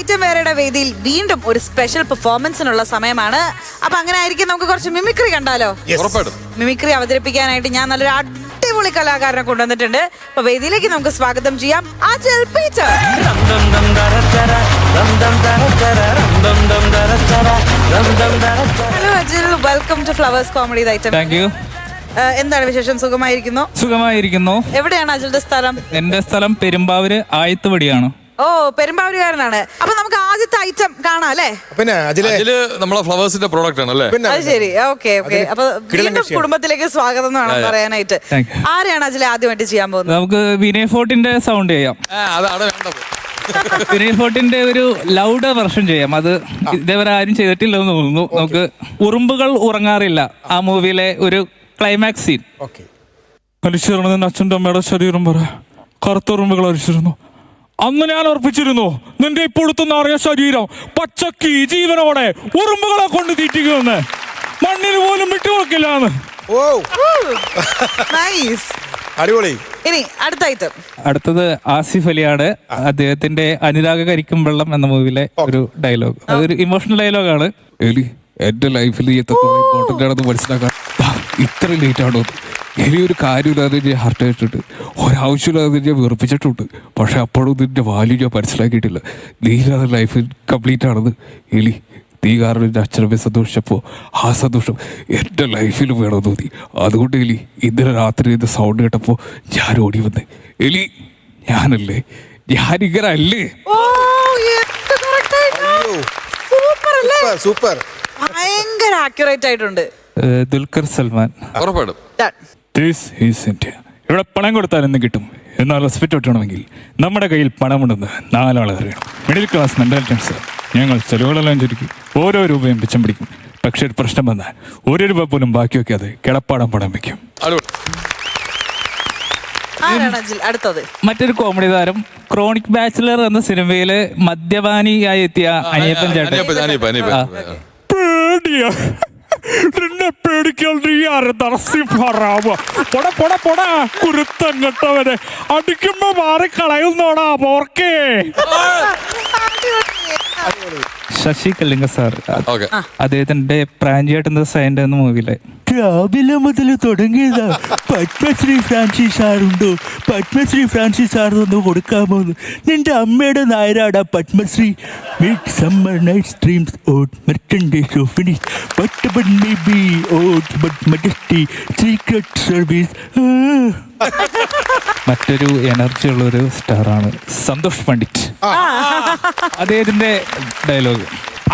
Item വേറെയുടെ വേദിയിൽ വീണ്ടും ഒരു സ്പെഷ്യൽ പെർഫോമൻസിനുള്ള സമയമാണ്. അപ്പൊ അങ്ങനെ ആയിരിക്കും നമുക്ക് കുറച്ച് മിമിക്രി കണ്ടാലോ? മിമിക്രി അവതരിപ്പിക്കാനായിട്ട് ഞാൻ നല്ലൊരു അടിപൊളി കലാകാരനെ കൊണ്ടുവന്നിട്ടുണ്ട്. അപ്പൊ വേദിയിലേക്ക് നമുക്ക് സ്വാഗതം ചെയ്യാം Ajil Peter. Hello Ajil, welcome to Flowers comedy item. Thank you. എന്താണ് വിശേഷം? സുഖമായിരിക്കുന്നു. എവിടെയാണ് അജിലിന്റെ സ്ഥലം? എന്റെ സ്ഥലം പെരുമ്പാവൂര് ആയത്തുപടിയാണ്. ഓ, പെരുമ്പാവൂരുകാരനാണ്. അപ്പൊ നമുക്ക് ആദ്യത്തെ ഐറ്റം കാണാം അല്ലേ? പിന്നെ അജില് നമ്മളെ ഫ്ലവേഴ്സിന്റെ പ്രോഡക്റ്റ് ആണ് അല്ലേ? അത് ശരി, ഓക്കെ ഓക്കെ. അപ്പൊ വീണ്ടും കുടുംബത്തിലേക്ക് സ്വാഗതം എന്ന് വേണം പറയാനായിട്ട്. ആരെയാണ് അജിൽ ആദ്യമായിട്ട് ചെയ്യാൻ പോകുന്നത്? നമുക്ക് വിനയ് ഫോർട്ടിന്റെ സൗണ്ട് ചെയ്യാം. അതാണ് വേണ്ടത്. വിനയ് ഫോർട്ടിന്റെ ഒരു ലൗഡ് വെർഷൻ ചെയ്യാം. അത് ഇതേവരെ ആരും ചെയ്തിട്ടില്ലെന്ന് തോന്നുന്നു. നമുക്ക് ഉറുമ്പുകൾ ഉറങ്ങാറില്ല ആ മൂവിയിലെ ഒരു ക്ലൈമാക്സ് സീൻ. അരിച്ചിരുന്നു നിന്റെ അച്ഛൻ്റെ അമ്മയുടെ ശരീരം പറ കറുത്തുറുമ്പുകൾ അരിച്ചിരുന്നു. അന്ന് ഞാൻ ഉറപ്പിച്ചിരുന്നു നിന്റെ ഇപ്പോഴത്തെ നാറിയ ശരീരം പച്ചക്കി ജീവനോടെ ഉറുമ്പുകളെ കൊണ്ട് തീറ്റിക്കുമെന്ന്, മണ്ണിന് പോലും വിട്ടുകൊടുക്കില്ലാന്ന്. അടിപൊളി. ഇനി അടുത്ത ഐറ്റം. അടുത്തത് ആസിഫ് അലിയാണ്. അദ്ദേഹത്തിന്റെ അനുരാഗ കരിക്കും വെള്ളം എന്ന മൂവിയിലെ ഒരു ഡയലോഗ്. അതൊരു ഇമോഷണൽ ഡയലോഗാണ്. എലി എന്റെ ലൈഫിൽ എത്രത്തോളം ഇമ്പോർട്ടൻ്റ് ആണെന്ന് മനസ്സിലാക്കാൻ ഇത്ര ലേറ്റ് ആണോ? ഒരു കാര്യമില്ലാതെ ഞാൻ ഹാർട്ട് അടിച്ചിട്ട് ഒരാവശ്യമില്ലാതെ ഞാൻ വെറുപ്പിച്ചിട്ടുണ്ട്. പക്ഷെ അപ്പോഴും നിന്റെ വാല്യൂ ഞാൻ മനസ്സിലാക്കിയിട്ടില്ല. നീ ഇല്ലാതെ ലൈഫ് കംപ്ലീറ്റ് ആണെന്ന്. എലി നീ കാരണം എൻ്റെ അച്ഛനമ്മയെ സന്തോഷിച്ചപ്പോൾ ആ സന്തോഷം എൻ്റെ ലൈഫിൽ വേണമെന്ന് തോന്നി. അതുകൊണ്ട് എലി ഇന്നലെ രാത്രി ഇത് സൗണ്ട് കേട്ടപ്പോൾ ഞാൻ ഓടി വന്നേ. എലി ഞാനല്ലേ, ഞാനിങ്ങനെ അല്ലേ? സൂപ്പർ, ഭയങ്കര ആക്യുറേറ്റ് ആയിട്ടുണ്ട്. ദുൽഖർ സൽമാൻ. ഇവിടെ പണം കൊടുത്താൽ എന്ന് കിട്ടും. എന്നാൽ റെസ്പെക്ട് കിട്ടണമെങ്കിൽ നമ്മുടെ കയ്യിൽ പണമുണ്ടെന്ന് നാലാളെ അറിയണം. മിഡിൽ ക്ലാസ് മെന്റാലിറ്റീസ് ഞങ്ങൾ ചെലവുകളെല്ലാം ചുരുക്കി ഓരോ രൂപയും മിച്ചം പിടിക്കും. പക്ഷെ ഒരു പ്രശ്നം വന്നാൽ ഒരു രൂപ പോലും ബാക്കി വെക്കാതെ കിടപ്പാടം പണം വയ്ക്കും. മറ്റൊരു കോമഡി താരം ക്രോണിക് ബാച്ചിലർ എന്ന സിനിമയില് മദ്യപാനിയായി എത്തിയ അനിയപ്പൻ ചേട്ടൻ. നിന്നെ പേടിക്കാൻ നീ ആരെ കുരുത്തം കെട്ടവനെ അടിക്കുമ്പോ മാറി കളയുന്നോടാ പോർക്കേ. ശശി കല്ലിംഗ സാർ, അദ്ദേഹത്തിന്റെ പ്രാഞ്ചിയേട്ടൻ സൈൻഡ് എന്ന മൂവിയിലെ രാവിലെ മുതൽ തുടങ്ങിയതാ. പത്മശ്രീ ഫ്രാൻസിസ് സാറുണ്ടോ? പത്മശ്രീ ഫ്രാൻസിസ് സാർ ഒന്ന് കൊടുക്കാമോ? നിന്റെ അമ്മയുടെ നായരാടാ Padmashri. Mid summer night streams out merchandise of finish but may be out but majesty secret service. മറ്റൊരു എനർജി ഉള്ളൊരു സ്റ്റാറാണ് സന്തോഷ് പണ്ഡിറ്റ്. അദ്ദേഹത്തിന്റെ ഡയലോഗ്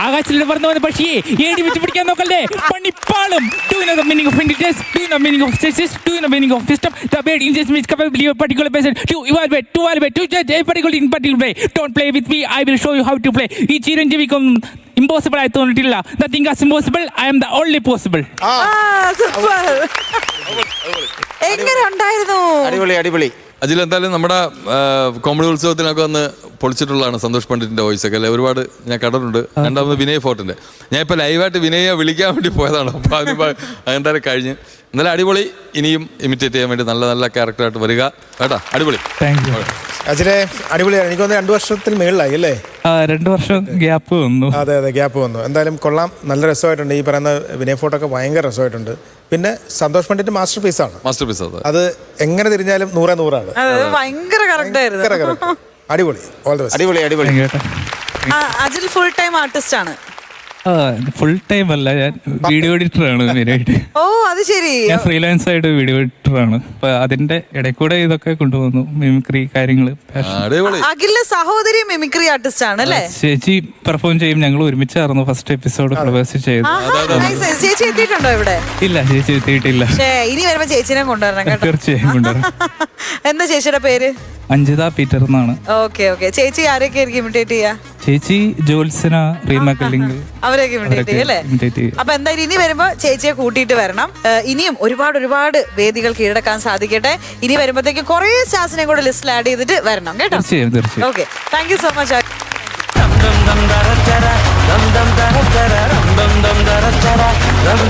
ആകാശത്തിലൂടെ പറഞ്ഞു വന്ന പക്ഷിയെ ഏടി വെച്ച് പിടിക്കാൻ നോക്കല്ലേ, പണിപ്പാളും. Do you know the meaning of intelligence? Do you know the meaning of success? Do you know the meaning of wisdom? The word intelligence means capability of a particular person to evaluate, to judge a particular way. Don't play with me, I will show you how to play. ഈ ചിരഞ്ജീവിക്കും impossible ആയി തോന്നിട്ടില്ല. Nothing is impossible, I am the only possible. എങ്ങനെ ഉണ്ടായിരുന്നു? അടിപൊളി. അജിൽ, എന്തായാലും നമ്മുടെ comedy ഉത്സവത്തിനൊക്കെ വന്ന് പൊളിച്ചിട്ടുള്ളതാണ് Santhosh പണ്ഡിറ്റിന്റെ voice ഒക്കെ അല്ലേ? ഒരുപാട് ഞാൻ കണ്ടിട്ടുണ്ട്. രണ്ടാമത് വിനയ് ഫോർട്ടിന്റെ. ഞാൻ ഇപ്പൊ ലൈവായിട്ട് വിനയെ വിളിക്കാൻ വേണ്ടി പോയതാണ്. അപ്പൊ അതെന്തായാലും കഴിഞ്ഞ് എന്നാലും അടിപൊളി. ഇനിയും ഇമിറ്റേറ്റ് ചെയ്യാൻ വേണ്ടി നല്ല നല്ല ക്യാരക്ടറായിട്ട് വരിക കേട്ടാ. അടിപൊളി. അജിലെ അടിപൊളിയാണ്. എനിക്ക് തോന്നുന്നു 2 വർഷത്തിൽ മേളിലായി അല്ലേ? 2 വർഷം ഗ്യാപ്പ് വന്നു. അതെ, ഗ്യാപ്പ് വന്നു. എന്തായാലും കൊള്ളാം, നല്ല രസമായിട്ടുണ്ട്. ഈ പറയുന്ന വിനയ് ഫോർട്ടൊക്കെ ഭയങ്കര രസമായിട്ടുണ്ട്. പിന്നെ സന്തോഷ് പണ്ഡിറ്റ് മാസ്റ്റർ പീസാണ്. അത് എങ്ങനെ തിരിഞ്ഞാലും 100/100 ആണ്. ഭയങ്കര കറക്റ്റ് ആയിരുന്നു. അടിപൊളി. All the best. അടിപൊളി. അജിൽ ഫുൾ ടൈം ആർട്ടിസ്റ്റ് ആണ്? ഫുൾ ടൈം അല്ല, ഞാൻ വീഡിയോ എഡിറ്റർ ആണ് മെയിനായിട്ട്. ഓ, അത് ശരി. ഞാൻ ഫ്രീലാൻസ് ആയിട്ട് വീഡിയോ എഡിറ്റർ ആണ്. അപ്പൊ അതിന്റെ ഇടയിൽ കൂടെ ഇതൊക്കെ കൊണ്ടുപോകുന്നു, മിമിക്രി കാര്യങ്ങള്. അഖിലിന്റെ സഹോദരി മിമിക്രി ആർട്ടിസ്റ്റ് ആണ് അല്ലേ? ചേച്ചി പെർഫോം ചെയ്യും. ഞങ്ങൾ ഒരുമിച്ചായിരുന്നു ഫസ്റ്റ് എപ്പിസോഡ് ഫ്ലവേഴ്സ് ചെയ്ത്. ചേച്ചി എത്തിയിട്ടുണ്ടോ ഇവിടെ? ഇല്ല, ചേച്ചി എത്തിയിട്ടില്ല. ഇനി വരുമ്പോ ചേച്ചിനെ കൊണ്ടുവരണം കേട്ടോ. തീർച്ചയായും കൊണ്ടുവരണം. എന്താ ചേച്ചിയുടെ പേര്? അഞ്ജിത പീറ്റർ എന്നാണ്. ഓക്കെ. ചേച്ചി ആരൊക്കെ ഇമിറ്റേറ്റ് ചെയ്യാ? ചേച്ചി ജോത്സന, റീമ കല്ലിംഗ്, അവരൊക്കെ ഇമിറ്റേറ്റ് ചെയ്യും അല്ലേ? അപ്പൊ എന്തായാലും ഇനി വരുമ്പോ ചേച്ചിയെ കൂട്ടിയിട്ട് വരണം. ഇനിയും ഒരുപാട് വേദികൾ കീഴടക്കാൻ സാധിക്കട്ടെ. ഇനി വരുമ്പോഴത്തേക്ക് കുറെ സ്റ്റാർസിനെ കൂടെ ലിസ്റ്റിൽ ആഡ് ചെയ്തിട്ട് വരണം കേട്ടോ. തീർച്ചയായും. Okay, thank you so much.